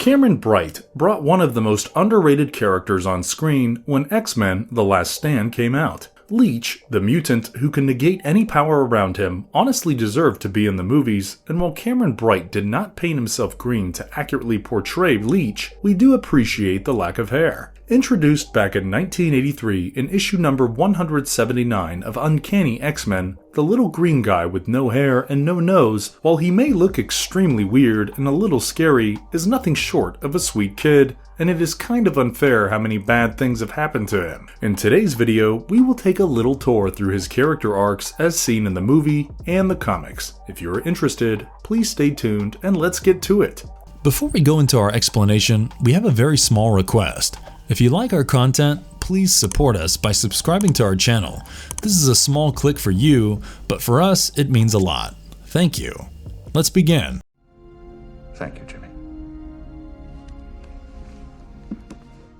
Cameron Bright brought one of the most underrated characters on screen when X-Men: The Last Stand came out. Leech, the mutant who can negate any power around him, honestly deserved to be in the movies, and while Cameron Bright did not paint himself green to accurately portray Leech, we do appreciate the lack of hair. Introduced back in 1983 in issue number 179 of Uncanny X-Men, the little green guy with no hair and no nose, while he may look extremely weird and a little scary, is nothing short of a sweet kid, and it is kind of unfair how many bad things have happened to him. In today's video, we will take a little tour through his character arcs as seen in the movie and the comics. If you are interested, please stay tuned and let's get to it. Before we go into our explanation, we have a very small request. If you like our content, please support us by subscribing to our channel. This is a small click for you, but for us, it means a lot. Thank you. Let's begin. Thank you, Jimmy.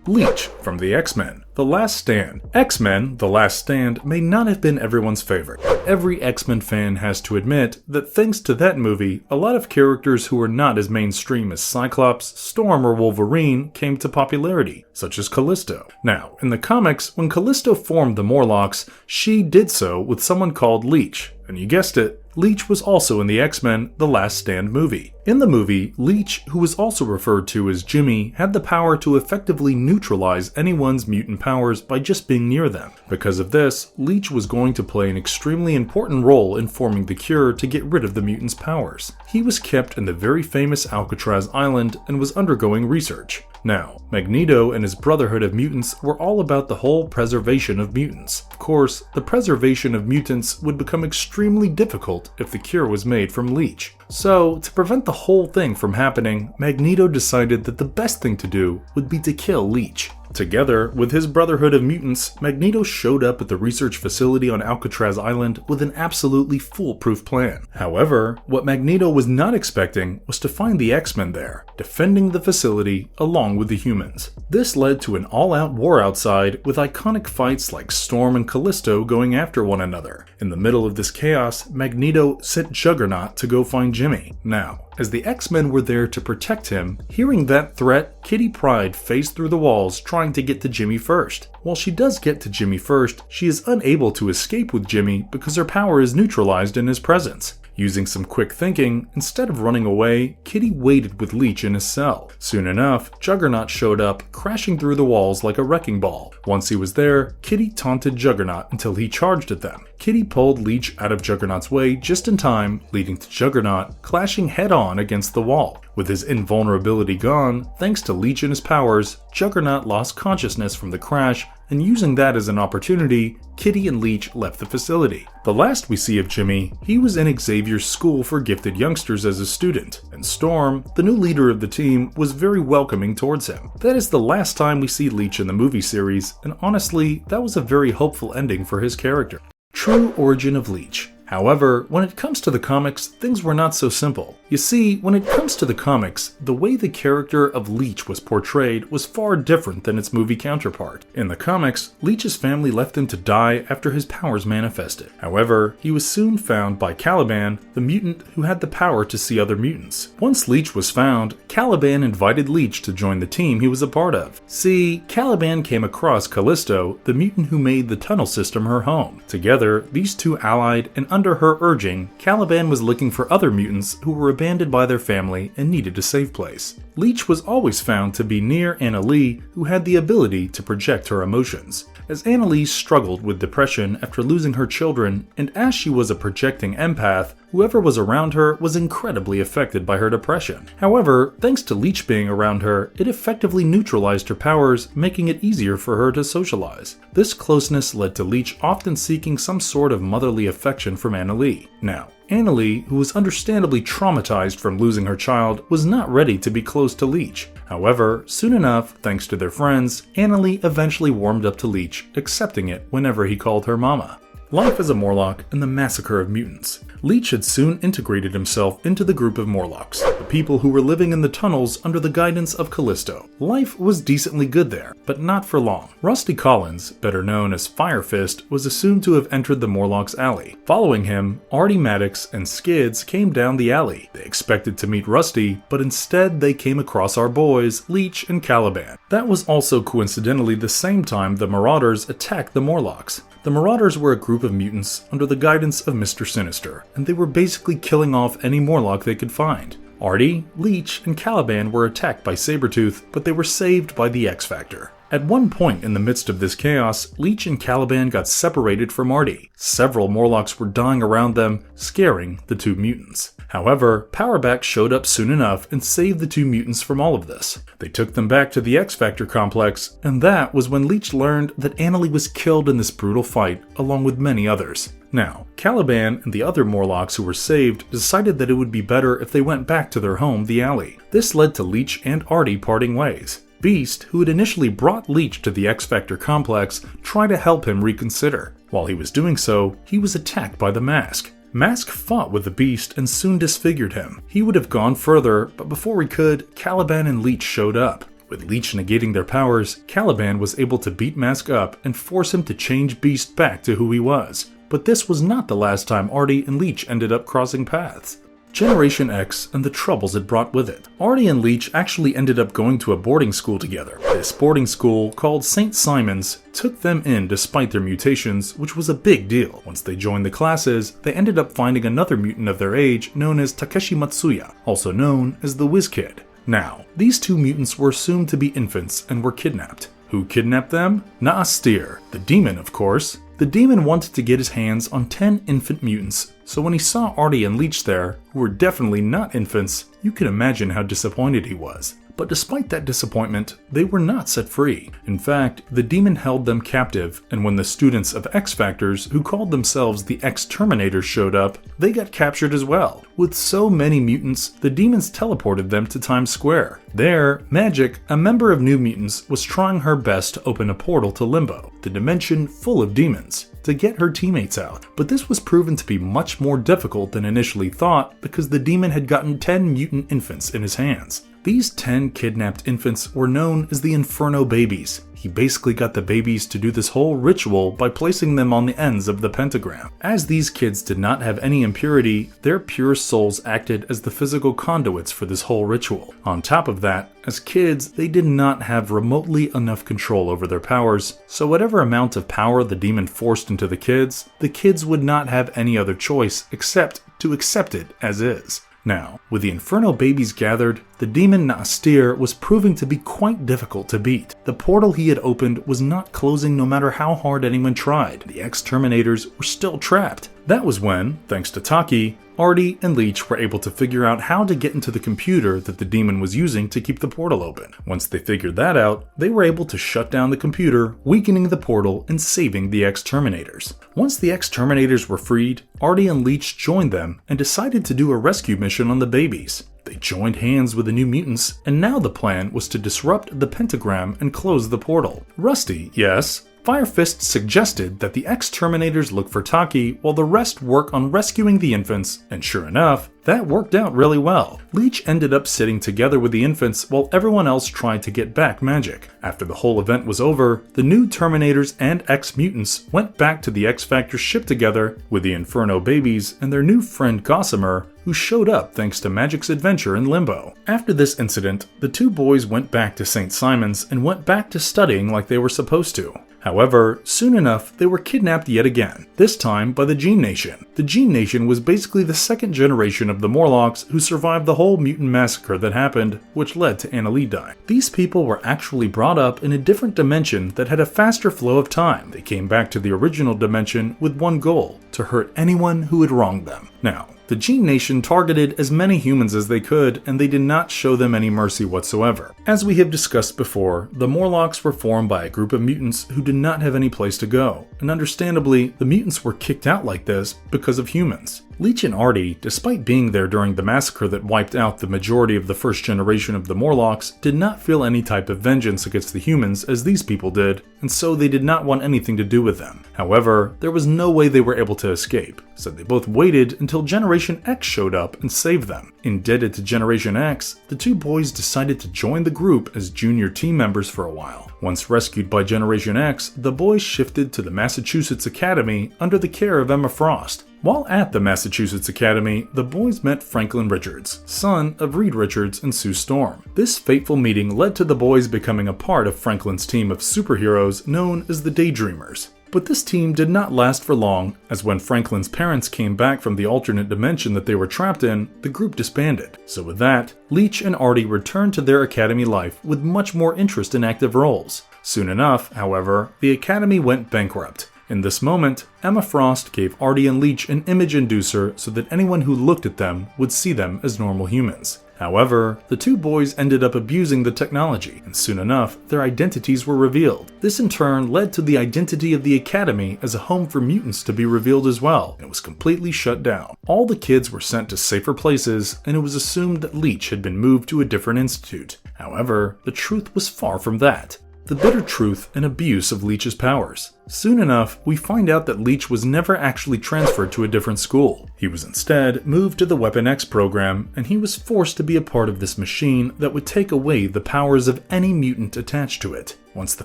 Leech from the X-Men: The Last Stand. X-Men: The Last Stand may not have been everyone's favorite, but every X-Men fan has to admit that thanks to that movie, a lot of characters who were not as mainstream as Cyclops, Storm, or Wolverine came to popularity, such as Callisto. Now, in the comics, when Callisto formed the Morlocks, she did so with someone called Leech, and you guessed it, Leech was also in the X-Men: The Last Stand movie. In the movie, Leech, who was also referred to as Jimmy, had the power to effectively neutralize anyone's mutant powers by just being near them. Because of this, Leech was going to play an extremely important role in forming the cure to get rid of the mutants' powers. He was kept in the very famous Alcatraz Island and was undergoing research. Now, Magneto and his Brotherhood of Mutants were all about the whole preservation of mutants. Of course, the preservation of mutants would become extremely difficult if the cure was made from Leech. So, to prevent the whole thing from happening, Magneto decided that the best thing to do would be to kill Leech. Together with his Brotherhood of Mutants, Magneto showed up at the research facility on Alcatraz Island with an absolutely foolproof plan. However, what Magneto was not expecting was to find the X-Men there, defending the facility along with the humans. This led to an all-out war outside, with iconic fights like Storm and Callisto going after one another. In the middle of this chaos, Magneto sent Juggernaut to go find Jimmy. Now, as the X-Men were there to protect him, hearing that threat, Kitty Pryde phased through the walls trying to get to Jimmy first. While she does get to Jimmy first, she is unable to escape with Jimmy because her power is neutralized in his presence. Using some quick thinking, instead of running away, Kitty waited with Leech in his cell. Soon enough, Juggernaut showed up, crashing through the walls like a wrecking ball. Once he was there, Kitty taunted Juggernaut until he charged at them. Kitty pulled Leech out of Juggernaut's way just in time, leading to Juggernaut clashing head-on against the wall. With his invulnerability gone, thanks to Leech and his powers, Juggernaut lost consciousness from the crash, and using that as an opportunity, Kitty and Leech left the facility. The last we see of Jimmy, he was in Xavier's school for gifted youngsters as a student, and Storm, the new leader of the team, was very welcoming towards him. That is the last time we see Leech in the movie series, and honestly, that was a very hopeful ending for his character. True origin of Leech. However, when it comes to the comics, things were not so simple. You see, when it comes to the comics, the way the character of Leech was portrayed was far different than its movie counterpart. In the comics, Leech's family left him to die after his powers manifested. However, he was soon found by Caliban, the mutant who had the power to see other mutants. Once Leech was found, Caliban invited Leech to join the team he was a part of. See, Caliban came across Callisto, the mutant who made the tunnel system her home. Together, these two allied, and under her urging, Caliban was looking for other mutants who were abandoned by their family and needed a safe place. Leech was always found to be near Anna Lee, who had the ability to project her emotions. As Anna Lee struggled with depression after losing her children, and as she was a projecting empath, whoever was around her was incredibly affected by her depression. However, thanks to Leech being around her, it effectively neutralized her powers, making it easier for her to socialize. This closeness led to Leech often seeking some sort of motherly affection from Anna Lee. Now, Anna Lee, who was understandably traumatized from losing her child, was not ready to be close to Leech. However, soon enough, thanks to their friends, Anna Lee eventually warmed up to Leech, accepting it whenever he called her mama. Life as a Morlock and the Massacre of Mutants. Leech had soon integrated himself into the group of Morlocks, the people who were living in the tunnels under the guidance of Callisto. Life was decently good there, but not for long. Rusty Collins, better known as Fire Fist, was assumed to have entered the Morlocks' alley. Following him, Artie Maddox and Skids came down the alley. They expected to meet Rusty, but instead they came across our boys, Leech and Caliban. That was also coincidentally the same time the Marauders attacked the Morlocks. The Marauders were a group of mutants under the guidance of Mr. Sinister, and they were basically killing off any Morlock they could find. Artie, Leech, and Caliban were attacked by Sabretooth, but they were saved by the X-Factor. At one point in the midst of this chaos, Leech and Caliban got separated from Artie. Several Morlocks were dying around them, scaring the two mutants. However, Powerback showed up soon enough and saved the two mutants from all of this. They took them back to the X-Factor complex, and that was when Leech learned that Annalie was killed in this brutal fight, along with many others. Now, Caliban and the other Morlocks who were saved decided that it would be better if they went back to their home, the alley. This led to Leech and Artie parting ways. Beast, who had initially brought Leech to the X-Factor complex, tried to help him reconsider. While he was doing so, he was attacked by the Mask. Mask fought with the Beast and soon disfigured him. He would have gone further, but before he could, Caliban and Leech showed up. With Leech negating their powers, Caliban was able to beat Mask up and force him to change Beast back to who he was. But this was not the last time Artie and Leech ended up crossing paths. Generation X and the troubles it brought with it. Artie and Leech actually ended up going to a boarding school together. This boarding school, called St. Simon's, took them in despite their mutations, which was a big deal. Once they joined the classes, they ended up finding another mutant of their age known as Takeshi Matsuya, also known as the Whiz Kid. Now, these two mutants were assumed to be infants and were kidnapped. Who kidnapped them? Naastir, the demon, of course. The demon wanted to get his hands on 10 infant mutants, so when he saw Artie and Leech there, who were definitely not infants, you can imagine how disappointed he was. But despite that disappointment, they were not set free. In fact, the demon held them captive, and when the students of X-Factors, who called themselves the X-Terminators, showed up, they got captured as well. With so many mutants, the demons teleported them to Times Square. There, Magic, a member of New Mutants, was trying her best to open a portal to Limbo, the dimension full of demons, to get her teammates out. But this was proven to be much more difficult than initially thought because the demon had gotten 10 mutant infants in his hands. These 10 kidnapped infants were known as the Inferno Babies. He basically got the babies to do this whole ritual by placing them on the ends of the pentagram. As these kids did not have any impurity, their pure souls acted as the physical conduits for this whole ritual. On top of that, as kids, they did not have remotely enough control over their powers, so whatever amount of power the demon forced into the kids would not have any other choice except to accept it as is. Now, with the Inferno Babies gathered, the demon Naastir was proving to be quite difficult to beat. The portal he had opened was not closing no matter how hard anyone tried. The X-Terminators were still trapped. That was when, thanks to Taki, Artie and Leech were able to figure out how to get into the computer that the demon was using to keep the portal open. Once they figured that out, they were able to shut down the computer, weakening the portal and saving the X-Terminators. Once the X-Terminators were freed, Artie and Leech joined them and decided to do a rescue mission on the babies. They joined hands with the New Mutants, and now the plan was to disrupt the pentagram and close the portal. Rusty, yes, Fire Fist suggested that the X-Terminators look for Taki while the rest work on rescuing the infants, and sure enough, that worked out really well. Leech ended up sitting together with the infants while everyone else tried to get back Magic. After the whole event was over, the new Terminators and X-Mutants went back to the X-Factor ship together with the Inferno Babies and their new friend Gossamer, who showed up thanks to Magic's adventure in Limbo. After this incident, the two boys went back to St. Simon's and went back to studying like they were supposed to. However, soon enough, they were kidnapped yet again, this time by the Gene Nation. The Gene Nation was basically the second generation of the Morlocks who survived the whole mutant massacre that happened, which led to Annalie dying. These people were actually brought up in a different dimension that had a faster flow of time. They came back to the original dimension with one goal: to hurt anyone who had wronged them. Now, the Gene Nation targeted as many humans as they could, and they did not show them any mercy whatsoever. As we have discussed before, the Morlocks were formed by a group of mutants who did not have any place to go, and understandably, the mutants were kicked out like this because of humans. Leech and Artie, despite being there during the massacre that wiped out the majority of the first generation of the Morlocks, did not feel any type of vengeance against the humans as these people did, and so they did not want anything to do with them. However, there was no way they were able to escape, so they both waited until Generation X showed up and saved them. Indebted to Generation X, the two boys decided to join the group as junior team members for a while. Once rescued by Generation X, the boys shifted to the Massachusetts Academy under the care of Emma Frost. While at the Massachusetts Academy, the boys met Franklin Richards, son of Reed Richards and Sue Storm. This fateful meeting led to the boys becoming a part of Franklin's team of superheroes known as the Daydreamers. But this team did not last for long, as when Franklin's parents came back from the alternate dimension that they were trapped in, the group disbanded. So with that, Leech and Artie returned to their academy life with much more interest in active roles. Soon enough, however, the academy went bankrupt. In this moment, Emma Frost gave Artie and Leech an image inducer so that anyone who looked at them would see them as normal humans. However, the two boys ended up abusing the technology, and soon enough, their identities were revealed. This in turn led to the identity of the Academy as a home for mutants to be revealed as well, and it was completely shut down. All the kids were sent to safer places, and it was assumed that Leech had been moved to a different institute. However, the truth was far from that. The bitter truth and abuse of Leech's powers. Soon enough, we find out that Leech was never actually transferred to a different school. He was instead moved to the Weapon X program, and he was forced to be a part of this machine that would take away the powers of any mutant attached to it. Once the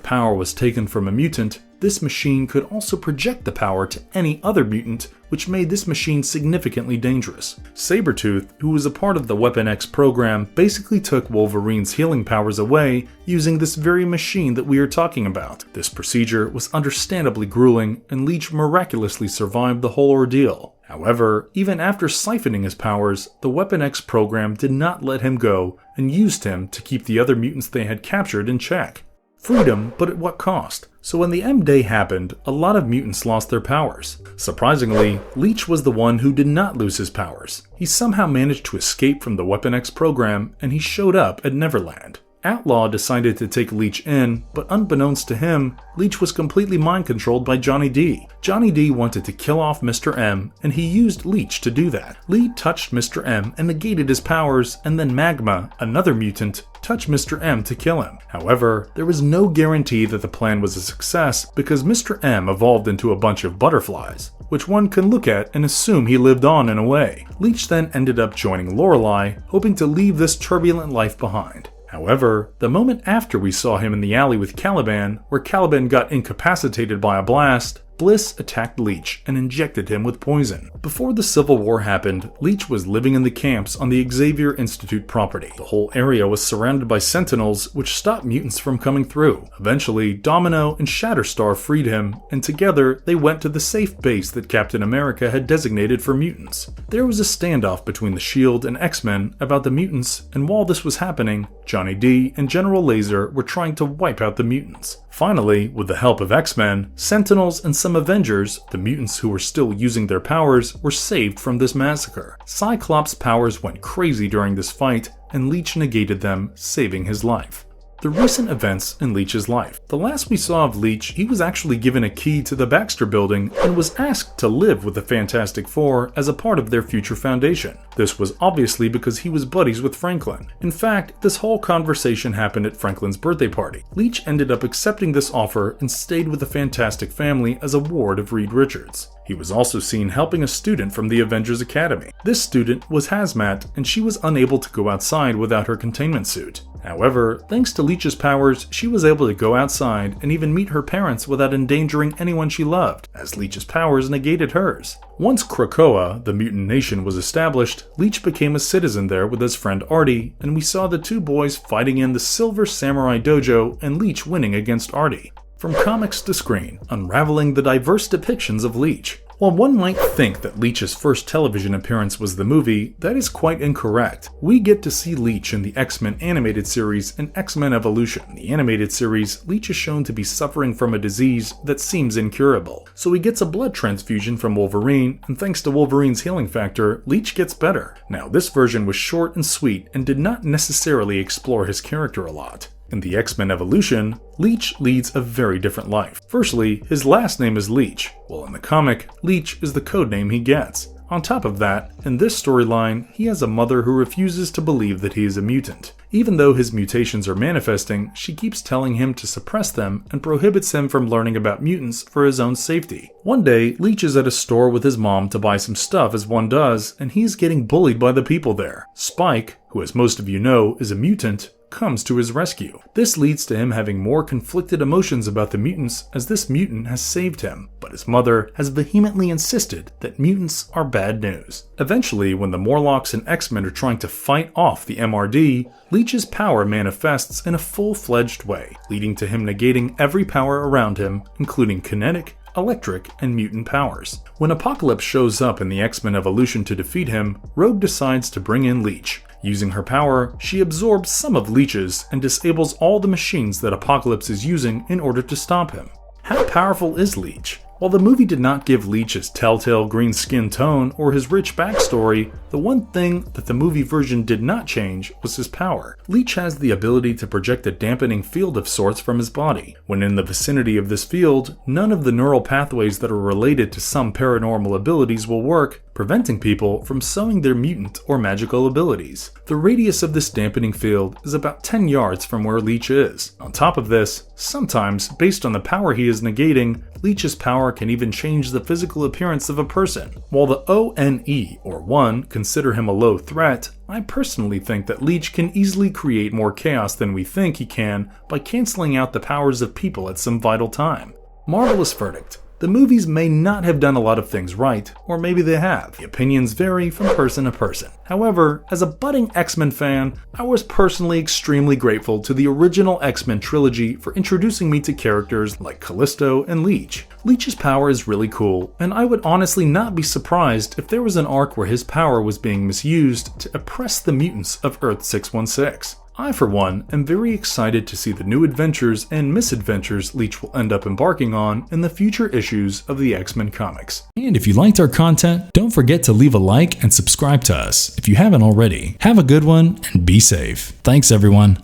power was taken from a mutant, this machine could also project the power to any other mutant, which made this machine significantly dangerous. Sabretooth, who was a part of the Weapon X program, basically took Wolverine's healing powers away using this very machine that we are talking about. This procedure was understandably grueling, and Leech miraculously survived the whole ordeal. However, even after siphoning his powers, the Weapon X program did not let him go and used him to keep the other mutants they had captured in check. Freedom, but at what cost? So when the M-Day happened, a lot of mutants lost their powers. Surprisingly, Leech was the one who did not lose his powers. He somehow managed to escape from the Weapon X program, and he showed up at Neverland. Outlaw decided to take Leech in, but unbeknownst to him, Leech was completely mind-controlled by Johnny D. Johnny D wanted to kill off Mr. M, and he used Leech to do that. Lee touched Mr. M and negated his powers, and then Magma, another mutant, touched Mr. M to kill him. However, there was no guarantee that the plan was a success because Mr. M evolved into a bunch of butterflies, which one can look at and assume he lived on in a way. Leech then ended up joining Lorelei, hoping to leave this turbulent life behind. However, the moment after we saw him in the alley with Caliban, where Caliban got incapacitated by a blast, Bliss attacked Leech and injected him with poison. Before the Civil War happened, Leech was living in the camps on the Xavier Institute property. The whole area was surrounded by sentinels, which stopped mutants from coming through. Eventually, Domino and Shatterstar freed him, and together they went to the safe base that Captain America had designated for mutants. There was a standoff between the S.H.I.E.L.D. and X-Men about the mutants, and while this was happening, Johnny D and General Laser were trying to wipe out the mutants. Finally, with the help of X-Men, Sentinels and some Avengers, the mutants who were still using their powers, were saved from this massacre. Cyclops' powers went crazy during this fight, and Leech negated them, saving his life. The recent events in Leech's life. The last we saw of Leech, he was actually given a key to the Baxter Building and was asked to live with the Fantastic Four as a part of their future foundation. This was obviously because he was buddies with Franklin. In fact, this whole conversation happened at Franklin's birthday party. Leech ended up accepting this offer and stayed with the Fantastic family as a ward of Reed Richards. He was also seen helping a student from the Avengers Academy. This student was Hazmat, and she was unable to go outside without her containment suit. However, thanks to Leech's powers, she was able to go outside and even meet her parents without endangering anyone she loved, as Leech's powers negated hers. Once Krakoa, the mutant nation, was established, Leech became a citizen there with his friend Artie, and we saw the two boys fighting in the Silver Samurai Dojo and Leech winning against Artie. From comics to screen, unraveling the diverse depictions of Leech. While one might think that Leech's first television appearance was the movie, that is quite incorrect. We get to see Leech in the X-Men animated series and X-Men Evolution. In the animated series, Leech is shown to be suffering from a disease that seems incurable. So he gets a blood transfusion from Wolverine, and thanks to Wolverine's healing factor, Leech gets better. Now, this version was short and sweet and did not necessarily explore his character a lot. In the X-Men Evolution, Leech leads a very different life. Firstly, his last name is Leech, while in the comic, Leech is the codename he gets. On top of that, in this storyline, he has a mother who refuses to believe that he is a mutant. Even though his mutations are manifesting, she keeps telling him to suppress them and prohibits him from learning about mutants for his own safety. One day, Leech is at a store with his mom to buy some stuff as one does, and he's getting bullied by the people there. Spike, who as most of you know is a mutant, comes to his rescue. This leads to him having more conflicted emotions about the mutants as this mutant has saved him, but his mother has vehemently insisted that mutants are bad news. Eventually, when the Morlocks and X-Men are trying to fight off the MRD, Leech's power manifests in a full-fledged way, leading to him negating every power around him, including kinetic, electric, and mutant powers. When Apocalypse shows up in the X-Men Evolution to defeat him, Rogue decides to bring in Leech. Using her power, she absorbs some of Leech's and disables all the machines that Apocalypse is using in order to stop him. How powerful is Leech? While the movie did not give Leech his telltale green skin tone or his rich backstory, the one thing that the movie version did not change was his power. Leech has the ability to project a dampening field of sorts from his body. When in the vicinity of this field, none of the neural pathways that are related to some paranormal abilities will work, preventing people from sowing their mutant or magical abilities. The radius of this dampening field is about 10 yards from where Leech is. On top of this, sometimes, based on the power he is negating, Leech's power can even change the physical appearance of a person. While the ONE, or 1, consider him a low threat, I personally think that Leech can easily create more chaos than we think he can by cancelling out the powers of people at some vital time. Marvelous verdict. The movies may not have done a lot of things right, or maybe they have. The opinions vary from person to person. However, as a budding X-Men fan, I was personally extremely grateful to the original X-Men trilogy for introducing me to characters like Callisto and Leech. Leech's power is really cool, and I would honestly not be surprised if there was an arc where his power was being misused to oppress the mutants of Earth 616. I, for one, am very excited to see the new adventures and misadventures Leech will end up embarking on in the future issues of the X-Men comics. And if you liked our content, don't forget to leave a like and subscribe to us if you haven't already. Have a good one and be safe. Thanks everyone.